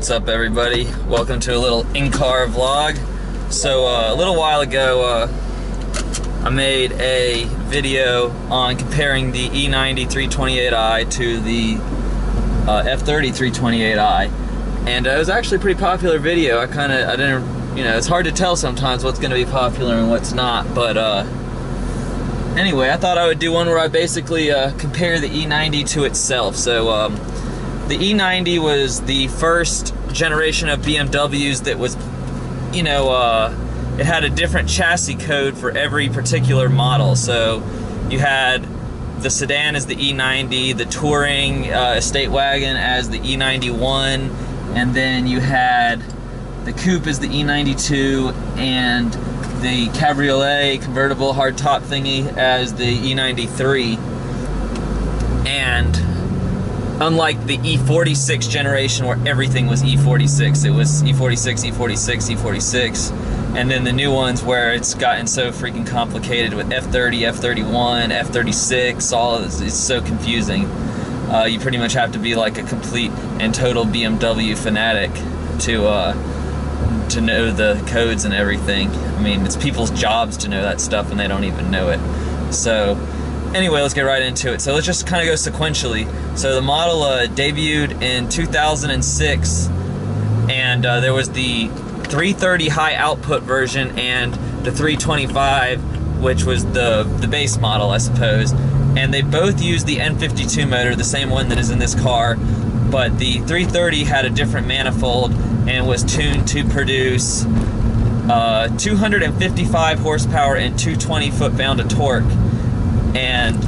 What's up, everybody? Welcome to a little in-car vlog. So a little while ago I made a video on comparing the E90 328i to the F30 328i, and it was actually a pretty popular video. I didn't, you know, it's hard to tell sometimes what's going to be popular and what's not, but anyway, I thought I would do one where I basically compare the E90 to itself. So the E90 was the first generation of BMWs that was, you know, it had a different chassis code for every particular model. So you had the sedan as the E90, the touring estate wagon as the E91, and then you had the coupe as the E92, and the cabriolet convertible hardtop thingy as the E93. And unlike the E46 generation where everything was E46, it was E46, E46, E46, and then the new ones where it's gotten so freaking complicated with F30, F31, F36, all of this, it's so confusing. You pretty much have to be like a complete and total BMW fanatic to know the codes and everything. I mean, it's people's jobs to know that stuff and they don't even know it. So anyway, let's get right into it. So let's just kind of go sequentially. So the model debuted in 2006, and there was the 330 high output version and the 325, which was the base model, I suppose. And they both used the N52 motor, the same one that is in this car, but the 330 had a different manifold and was tuned to produce 255 horsepower and 220 foot-pound of torque. And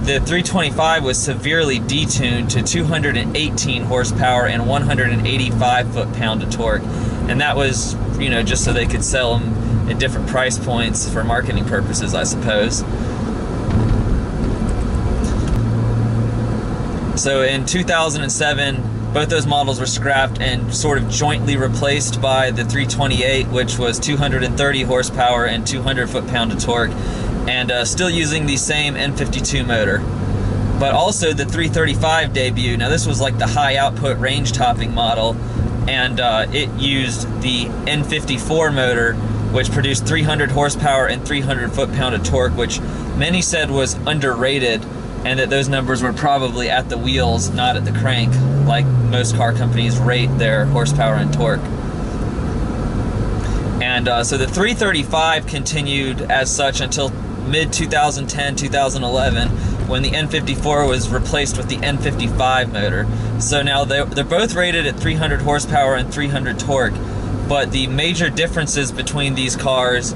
the 325 was severely detuned to 218 horsepower and 185 foot-pound of torque. And that was, you know, just so they could sell them at different price points for marketing purposes, I suppose. So in 2007, both those models were scrapped and sort of jointly replaced by the 328, which was 230 horsepower and 200 foot-pound of torque, and still using the same N52 motor. But also the 335 debut. Now this was like the high output range topping model, and it used the N54 motor, which produced 300 horsepower and 300 foot-pound of torque, which many said was underrated, and that those numbers were probably at the wheels, not at the crank, like most car companies rate their horsepower and torque. And so the 335 continued as such until mid-2010, 2011, when the N54 was replaced with the N55 motor. So now they're both rated at 300 horsepower and 300 torque, but the major differences between these cars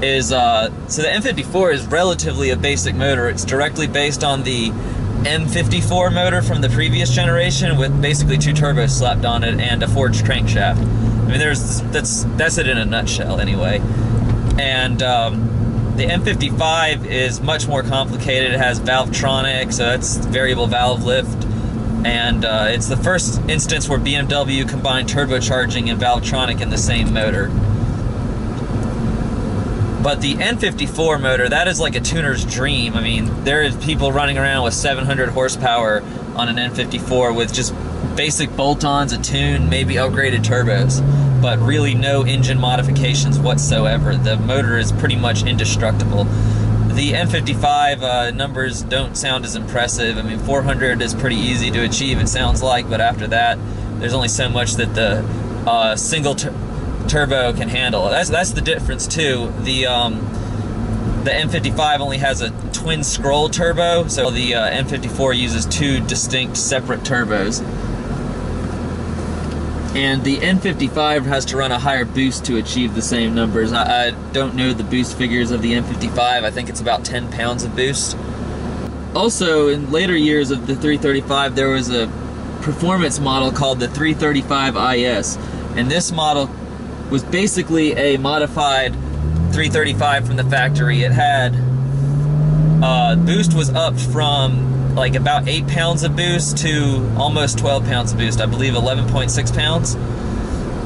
is, so the N54 is relatively a basic motor. It's directly based on the M54 motor from the previous generation, with basically 2 turbos slapped on it and a forged crankshaft. I mean, that's it in a nutshell anyway. And the M55 is much more complicated. It has Valvetronic, so that's variable valve lift, and it's the first instance where BMW combined turbocharging and Valvetronic in the same motor. But the N54 motor, that is like a tuner's dream. I mean, there is people running around with 700 horsepower on an N54 with just basic bolt-ons, a tune, maybe upgraded turbos, but really no engine modifications whatsoever. The motor is pretty much indestructible. The N55 numbers don't sound as impressive. I mean, 400 is pretty easy to achieve, it sounds like, but after that, there's only so much that the single turbo can handle. That's the difference too. The N55 only has a twin scroll turbo, so the N54 uses 2 distinct separate turbos. And the N55 has to run a higher boost to achieve the same numbers. I don't know the boost figures of the N55. I think it's about 10 pounds of boost. Also, in later years of the 335, there was a performance model called the 335 IS, and this model was basically a modified 335 from the factory. It had boost was upped from like about 8 pounds of boost to almost 12 pounds of boost. I believe 11.6 pounds.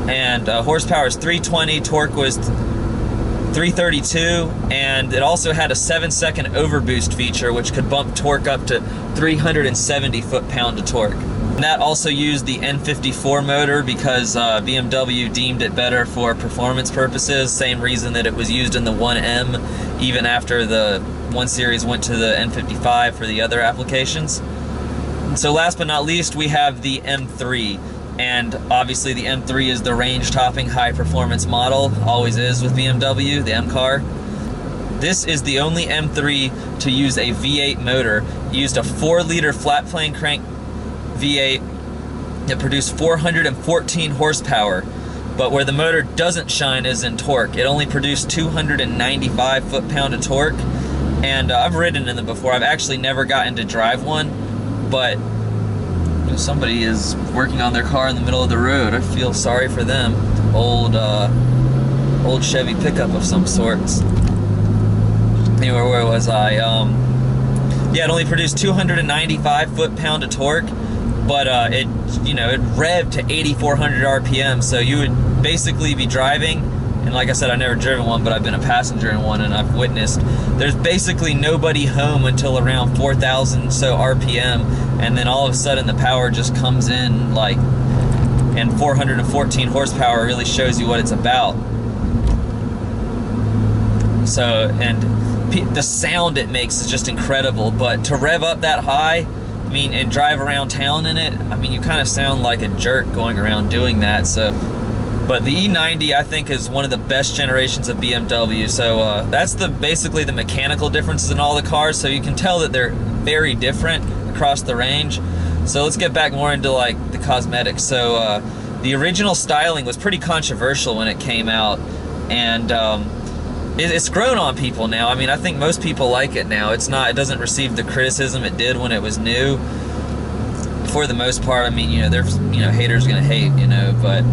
And horsepower is 320, torque was 332, and it also had a 7-second overboost feature, which could bump torque up to 370 foot-pound of torque. And that also used the N54 motor because BMW deemed it better for performance purposes. Same reason that it was used in the 1M, even after the 1 Series went to the N55 for the other applications. And so last but not least, we have the M3. And obviously the M3 is the range-topping high-performance model, always is with BMW, the M car. This is the only M3 to use a V8 motor. It used a 4-liter flat plane crank V8 that produced 414 horsepower, but where the motor doesn't shine is in torque. It only produced 295 foot-pound of torque, and I've ridden in them before. I've actually never gotten to drive one, but somebody is working on their car in the middle of the road. I feel sorry for them. Old Chevy pickup of some sorts. Anyway, where was I? Yeah, it only produced 295 foot-pound of torque, but it revved to 8,400 RPM, so you would basically be driving, and like I said, I've never driven one, but I've been a passenger in one, and I've witnessed, there's basically nobody home until around 4,000 so RPM, and then all of a sudden the power just comes in, like, and 414 horsepower really shows you what it's about. So, and the sound it makes is just incredible, but to rev up that high, I mean, and drive around town in it, I mean, you kind of sound like a jerk going around doing that. So, but the E90, I think, is one of the best generations of BMW. So that's basically the mechanical differences in all the cars. So you can tell that they're very different across the range. So let's get back more into like the cosmetics. So the original styling was pretty controversial when it came out, and it's grown on people now. I mean, I think most people like it now. It doesn't receive the criticism it did when it was new. For the most part, I mean, there's, haters gonna hate, but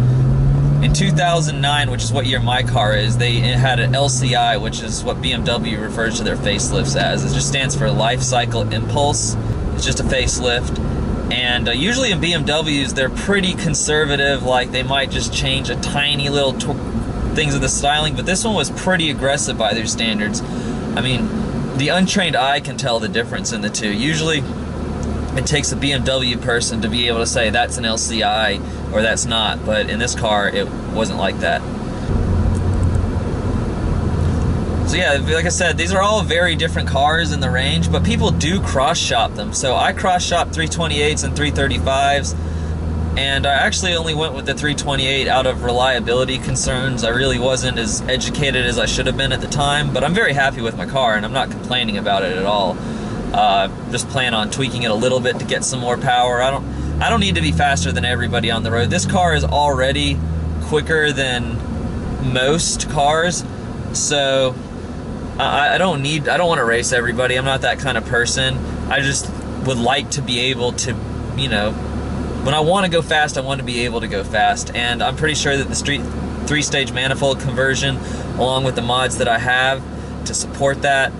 in 2009, which is what year my car is, it had an LCI, which is what BMW refers to their facelifts as. It just stands for Life Cycle Impulse. It's just a facelift. And usually in BMWs, they're pretty conservative, like they might just change a tiny little things of the styling, but this one was pretty aggressive by their standards. I mean, the untrained eye can tell the difference in the two. Usually it takes a BMW person to be able to say that's an LCI or that's not, but in this car it wasn't like that. So yeah, like I said, these are all very different cars in the range, but people do cross-shop them. So I cross-shop 328s and 335s, and I actually only went with the 328 out of reliability concerns. I really wasn't as educated as I should have been at the time, but I'm very happy with my car, and I'm not complaining about it at all. Just plan on tweaking it a little bit to get some more power. I don't need to be faster than everybody on the road. This car is already quicker than most cars, so I don't want to race everybody. I'm not that kind of person. I just would like to be able to, when I want to go fast, I want to be able to go fast. And I'm pretty sure that the 3-stage manifold conversion, along with the mods that I have to support that,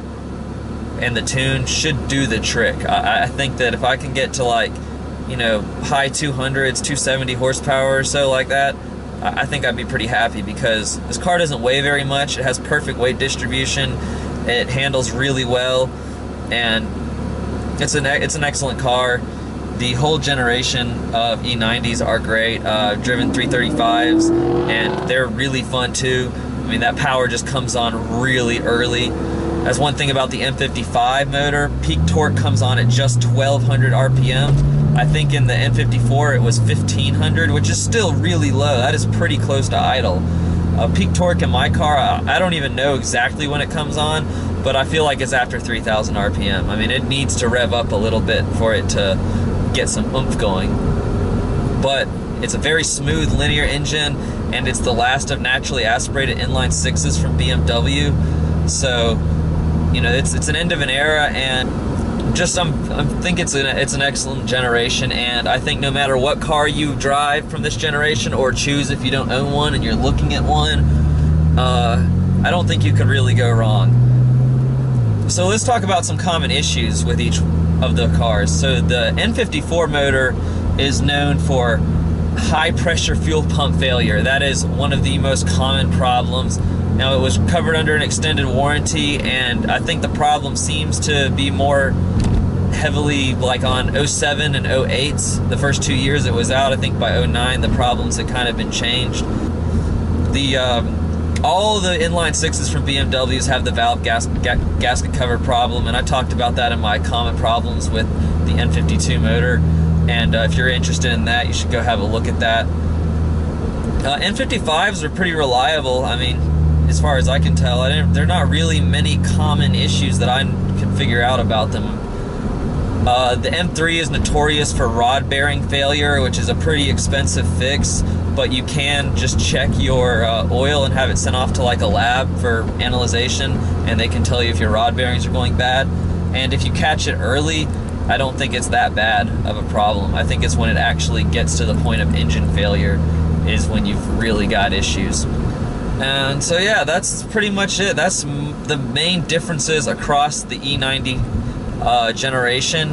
and the tune should do the trick. I think that if I can get to like, high 200s, 270 horsepower or so like that, I think I'd be pretty happy, because this car doesn't weigh very much. It has perfect weight distribution. It handles really well, and it's an excellent car. The whole generation of E90s are great. I've driven 335s, and they're really fun too. I mean, that power just comes on really early. That's one thing about the M55 motor. Peak torque comes on at just 1,200 RPM. I think in the N54 it was 1,500, which is still really low. That is pretty close to idle. Peak torque in my car, I don't even know exactly when it comes on, but I feel like it's after 3,000 RPM. I mean, it needs to rev up a little bit for it to get some oomph going. But it's a very smooth linear engine, and it's the last of naturally aspirated inline sixes from BMW. So, it's an end of an era, and I think it's an excellent generation. And I think no matter what car you drive from this generation, or choose if you don't own one and you're looking at one, I don't think you could really go wrong. So let's talk about some common issues with each of the cars. So the N54 motor is known for high pressure fuel pump failure. That is one of the most common problems. Now, it was covered under an extended warranty, and I think the problem seems to be more heavily like on 07 and 08. The first 2 years it was out. I think by 09 the problems had kind of been changed. All the inline sixes from BMWs have the valve gasket cover problem, and I talked about that in my common problems with the N52 motor. And if you're interested in that, you should go have a look at that. N55s are pretty reliable. I mean, as far as I can tell, there are not really many common issues that I can figure out about them. The M3 is notorious for rod bearing failure, which is a pretty expensive fix, but you can just check your oil and have it sent off to like a lab for analyzation, and they can tell you if your rod bearings are going bad. And if you catch it early, I don't think it's that bad of a problem. I think it's when it actually gets to the point of engine failure is when you've really got issues. And so yeah, that's pretty much it. That's the main differences across the E90 generation.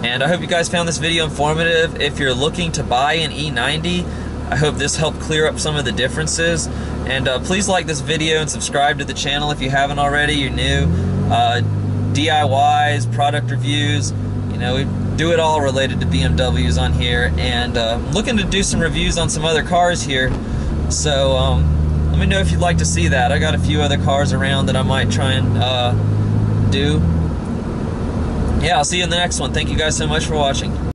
And I hope you guys found this video informative. If you're looking to buy an E90, I hope this helped clear up some of the differences. And please like this video and subscribe to the channel if you haven't already. You're new. DIYs, product reviews, you know, we do it all related to BMWs on here. And I'm looking to do some reviews on some other cars here. So let me know if you'd like to see that. I got a few other cars around that I might try and do. Yeah, I'll see you in the next one. Thank you guys so much for watching.